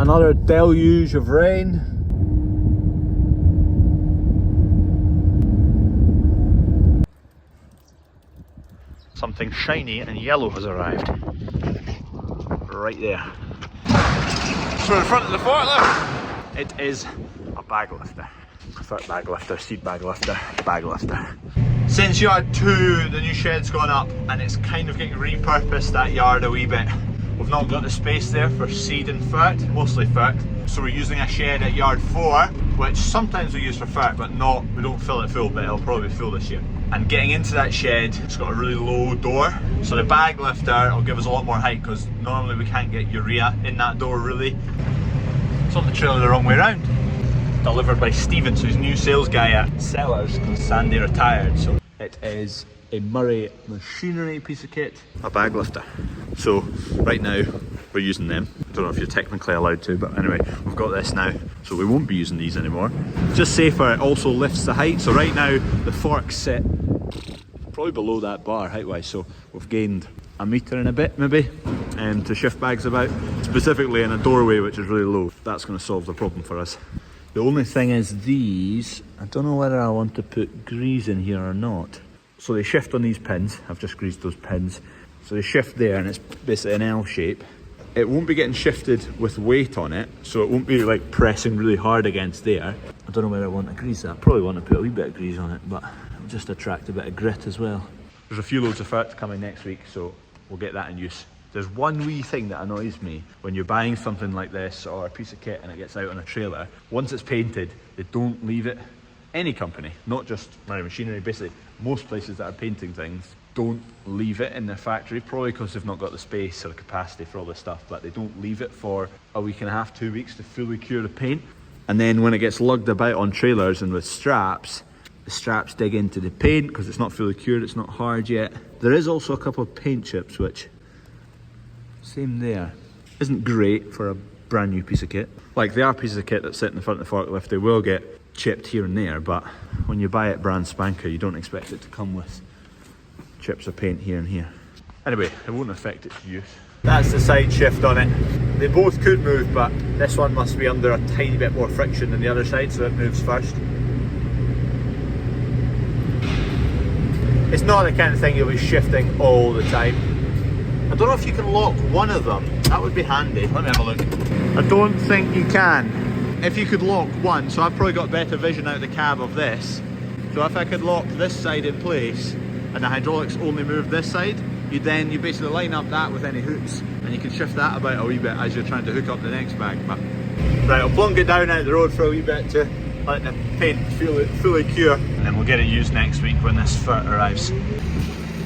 Another deluge of rain. Something shiny and yellow has arrived. Right there. So in front of the forklift, it is a bag lifter. Foot bag lifter, seat bag lifter, bag lifter. Since yard 2, the new shed's gone up and it's kind of getting repurposed, that yard, a wee bit. We've not got the space there for seed and foot, mostly foot. So we're using a shed at yard 4, which sometimes we use for foot, but not, we don't fill it full, but it'll probably be full this year. And getting into that shed, it's got a really low door. So the bag lifter will give us a lot more height because normally we can't get urea in that door really. It's on the trailer the wrong way around. Delivered by Stephen, so he's new sales guy at Sellers because Sandy retired. So it is a Murray machinery piece of kit, a bag lifter. So right now we're using them. I don't know if you're technically allowed to, but anyway, we've got this now, so we won't be using these anymore. Just safer, it also lifts the height. So right now the forks sit probably below that bar height wise, so we've gained a metre and a bit maybe to shift bags about, specifically in a doorway which is really low. That's going to solve the problem for us. The only thing is these, I don't know whether I want to put grease in here or not. So they shift on these pins. I've just greased those pins. So they shift there and it's basically an L shape. It won't be getting shifted with weight on it, so it won't be like pressing really hard against there. I don't know whether I want to grease that. Probably want to put a wee bit of grease on it, but it'll just attract a bit of grit as well. There's a few loads of foot coming next week, so we'll get that in use. There's one wee thing that annoys me when you're buying something like this or a piece of kit and it gets out on a trailer. Once it's painted, they don't leave it. Any company, not just Murray Machinery, basically most places that are painting things don't leave it in their factory, probably because they've not got the space or the capacity for all this stuff, but they don't leave it for a week and a half, 2 weeks to fully cure the paint. And then when it gets lugged about on trailers and with straps, the straps dig into the paint because it's not fully cured, it's not hard yet. There is also a couple of paint chips, which, same there, isn't great for a brand new piece of kit. Like they are pieces of kit that sit in the front of the forklift, they will get chipped here and there, but when you buy it brand spanker, you don't expect it to come with chips of paint here and here. Anyway, it won't affect its use. That's the side shift on it. They both could move, but this one must be under a tiny bit more friction than the other side, so it moves first. It's not the kind of thing you'll be shifting all the time. I don't know if you can lock one of them. That would be handy. Let me have a look. I don't think you can. If you could lock one, so I've probably got better vision out of the cab of this. So if I could lock this side in place and the hydraulics only move this side, you basically line up that with any hooks and you can shift that about a wee bit as you're trying to hook up the next bag. But right, I'll plunk it down out the road for a wee bit to let the paint fully cure, and then we'll get it used next week when this foot arrives.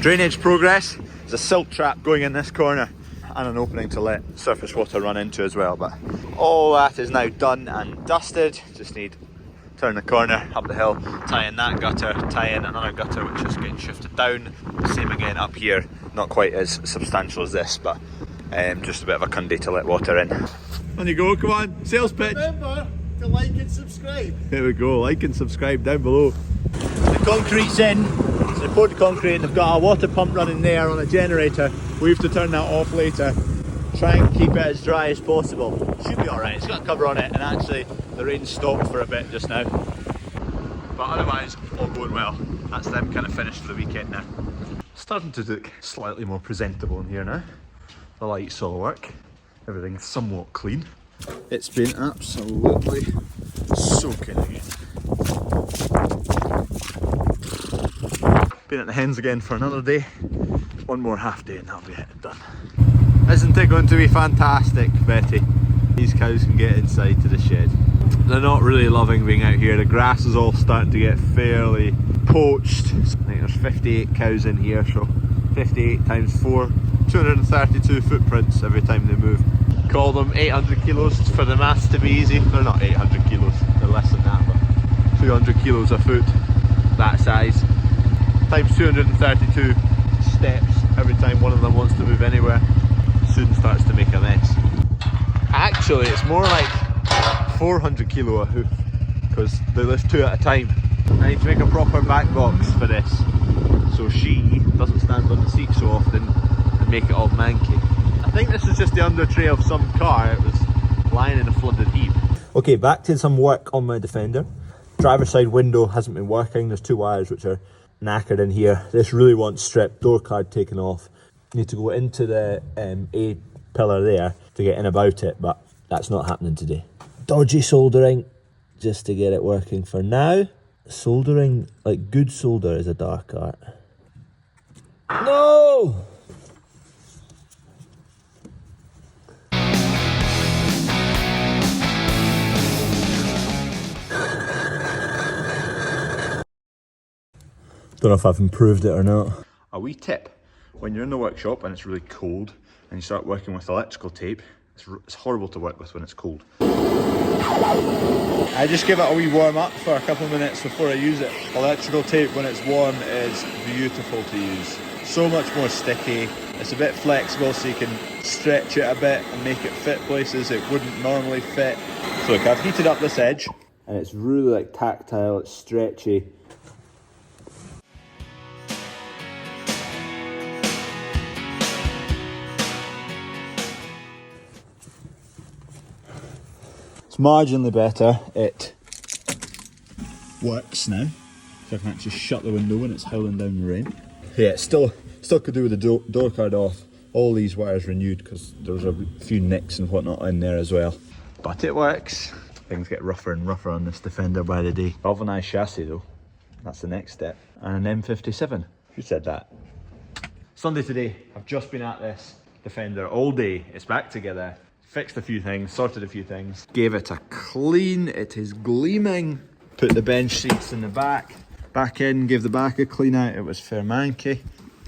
Drainage progress. There's a silt trap going in this corner and an opening to let surface water run into as well, but all that is now done and dusted. Just need to turn the corner up the hill, tie in that gutter, tie in another gutter which is getting shifted down. Same again up here, not quite as substantial as this, but just a bit of a cundy to let water in. On you go, come on, sales pitch. Remember to like and subscribe. There we go, like and subscribe down below. The concrete's in, it's the poured concrete, and they've got a water pump running there on a generator. We have to turn that off later. Try and keep it as dry as possible. Should be alright, it's got a cover on it, and actually the rain stopped for a bit just now. But otherwise, all going well. That's them kind of finished for the weekend now. Starting to look slightly more presentable in here now. The lights all work. Everything's somewhat clean. It's been absolutely soaking again. Been at the hens again for another day. One more half day and that'll be it, done. Isn't it going to be fantastic, Betty? These cows can get inside to the shed. They're not really loving being out here. The grass is all starting to get fairly poached. I think there's 58 cows in here, so 58 times 4, 232 footprints every time they move. Call them 800 kilos for the maths to be easy. They're not 800 kilos, they're less than that, but 200 kilos a foot, that size. Times 232 steps every time one of them wants to move anywhere. Soon starts to make a mess. Actually, it's more like 400 kilo a hoof because they lift 2 at a time. I need to make a proper back box for this so she doesn't stand on the seat so often and make it all manky. I think this is just the under tray of some car. It was lying in a flooded heap. Okay, back to some work on my Defender. Driver's side window hasn't been working. There's two wires which are knackered in here. This really wants stripped, door card taken off. Need to go into the A pillar there to get in about it, but that's not happening today. Dodgy soldering just to get it working for now. Soldering, like good solder, is a dark art. No! Don't know if I've improved it or not. A wee tip, when you're in the workshop and it's really cold and you start working with electrical tape, it's horrible to work with when it's cold. I just give it a wee warm up for a couple of minutes before I use it. Electrical tape when it's warm is beautiful to use. So much more sticky. It's a bit flexible so you can stretch it a bit and make it fit places it wouldn't normally fit. So look, I've heated up this edge and it's really like tactile, it's stretchy. It's marginally better. It works now. So I can actually shut the window when it's howling down the rain. Yeah, it still could do with the door card off. All these wires renewed because there was a few nicks and whatnot in there as well. But it works. Things get rougher and rougher on this Defender by the day. Galvanised chassis though. That's the next step. And an M57. Who said that? Sunday today. I've just been at this Defender all day. It's back together. Fixed a few things, sorted a few things. Gave it a clean, it is gleaming. Put the bench seats in the back in, gave the back a clean out, it was fair manky.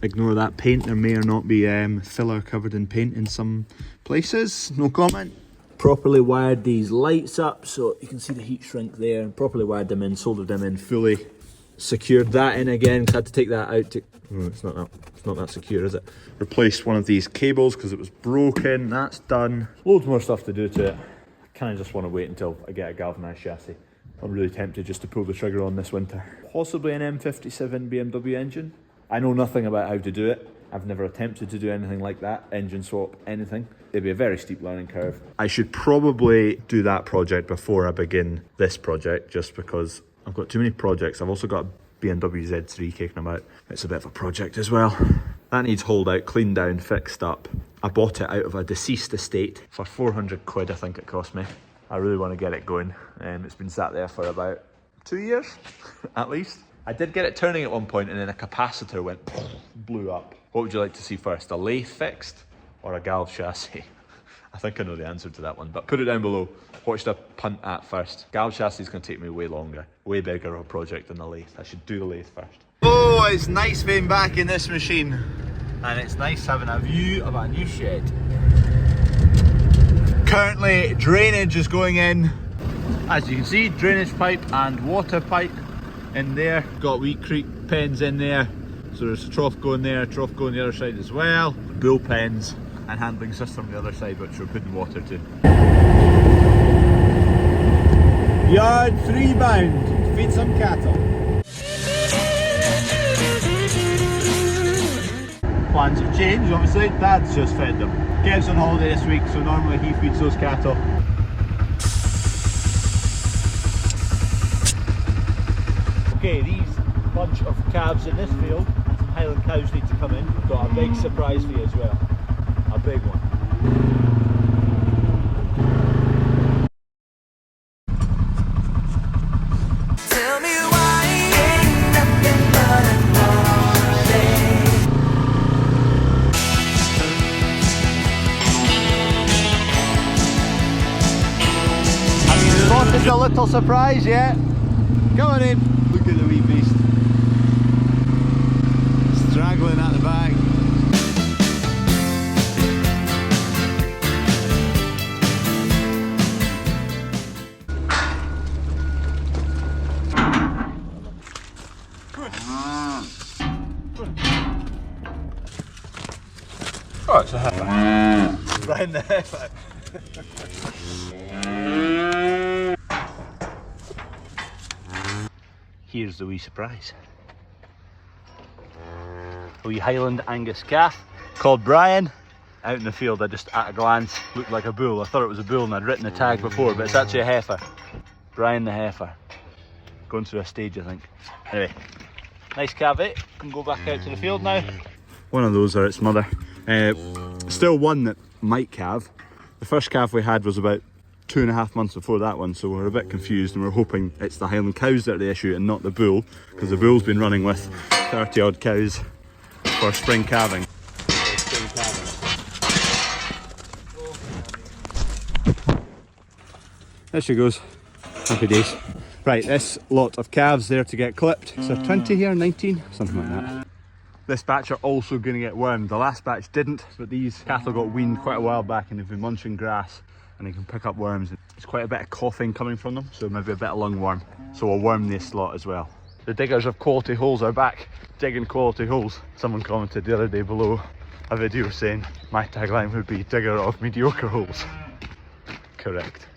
Ignore that paint, there may or not be filler covered in paint in some places, no comment. Properly wired these lights up so you can see the heat shrink there. Properly wired them in, soldered them in fully. Secured that in again, had to take that out to, it's not that secure, is it? Replaced one of these cables because it was broken, that's done. Loads more stuff to do to it. I kind of just want to wait until I get a galvanised chassis. I'm really tempted just to pull the trigger on this winter. Possibly an M57 BMW engine. I know nothing about how to do it. I've never attempted to do anything like that, engine swap, anything. It'd be a very steep learning curve. I should probably do that project before I begin this project, just because I've got too many projects. I've also got a BMW Z3 kicking about. It's a bit of a project as well. That needs hold out, cleaned down, fixed up. I bought it out of a deceased estate for 400 quid, I think it cost me. I really want to get it going. It's been sat there for about 2 years, at least. I did get it turning at one point and then a capacitor went, blew up. What would you like to see first, a lathe fixed or a galv chassis? I think I know the answer to that one, but put it down below. What should I punt at first? Galv chassis is going to take me way longer, way bigger of a project than the lathe. I should do the lathe first. Oh, it's nice being back in this machine. And it's nice having a view of a new shed. Currently, drainage is going in. As you can see, drainage pipe and water pipe in there. Got wee creek pens in there. So there's a trough going there, a trough going the other side as well. Bull pens and handling system the other side, which we're putting water to. Yard 3 bound to feed some cattle. Plans have changed, obviously. Dad's just fed them. Kev's on holiday this week, so normally he feeds those cattle. Okay, these bunch of calves in this field, and some Highland cows need to come in. We've got a big surprise for you as well. A big one. Tell me why ain't nothing but a morning. Have you spotted the little surprise yet? Come on in. Look at the wee beast. Straggling at the back. Oh, it's a heifer. Right in the heifer. Here's the wee surprise. A wee Highland Angus calf called Brian. out in the field, I just at a glance looked like a bull. I thought it was a bull and I'd written the tag before, but it's actually a heifer. Brian the heifer. Going through a stage, I think. Anyway, nice calf, eh? Can go back out to the field now. One of those are its mother. Still one that might calve. The first calf we had was about 2.5 months before that one, so we're a bit confused and we're hoping it's the Highland cows that are the issue and not the bull, because the bull's been running with 30 odd cows for spring calving. There she goes. Happy days. Right, this lot of calves there to get clipped. So 20 here, 19, something like that. This batch are also going to get wormed. The last batch didn't, but these cattle got weaned quite a while back and they've been munching grass and they can pick up worms. There's quite a bit of coughing coming from them, so maybe a bit of lungworm. So we'll worm this lot as well. The diggers of quality holes are back, digging quality holes. Someone commented the other day below a video saying my tagline would be digger of mediocre holes. Correct.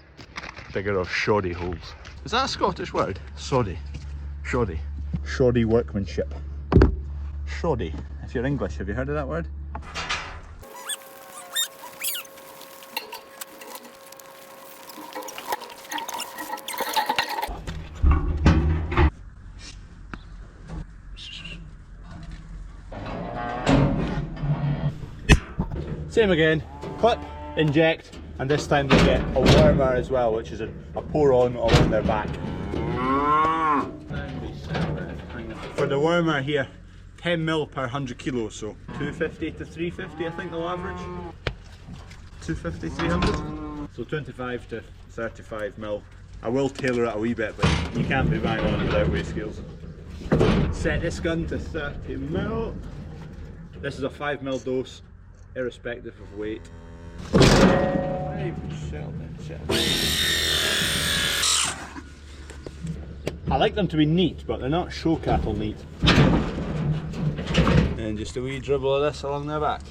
Digger of shoddy holes. Is that a Scottish word? Shoddy. Shoddy. Shoddy workmanship. Shoddy. If you're English, have you heard of that word? Same again. Clip, inject, and this time they get a wormer as well, which is a pour on along their back. For the wormer here, 10 mil per 100 kilos, so 250 to 350 I think they'll average. 250, 300. So 25 to 35 mil. I will tailor it a wee bit, but you can't be bang on without weigh scales. Set this gun to 30 mil. This is a 5 mil dose, irrespective of weight. I like them to be neat, but they're not show cattle neat. And just a wee dribble of this along their back.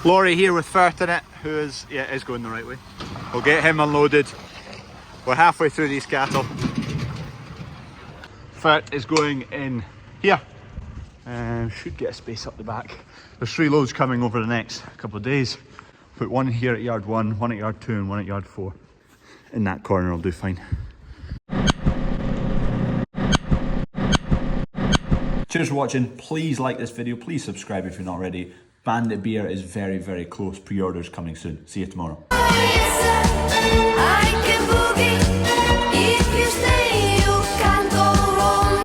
Lorry here with Fert in it, who is going the right way. We'll get him unloaded. We're halfway through these cattle. Fert is going in here. Should get a space up the back. There's 3 loads coming over the next couple of days. Put one here at yard 1, one at yard 2 and one at yard 4. In that corner will do fine. Cheers for watching. Please like this video. Please subscribe if you're not already. Bandit beer is very, very close. Pre-orders coming soon. See you tomorrow.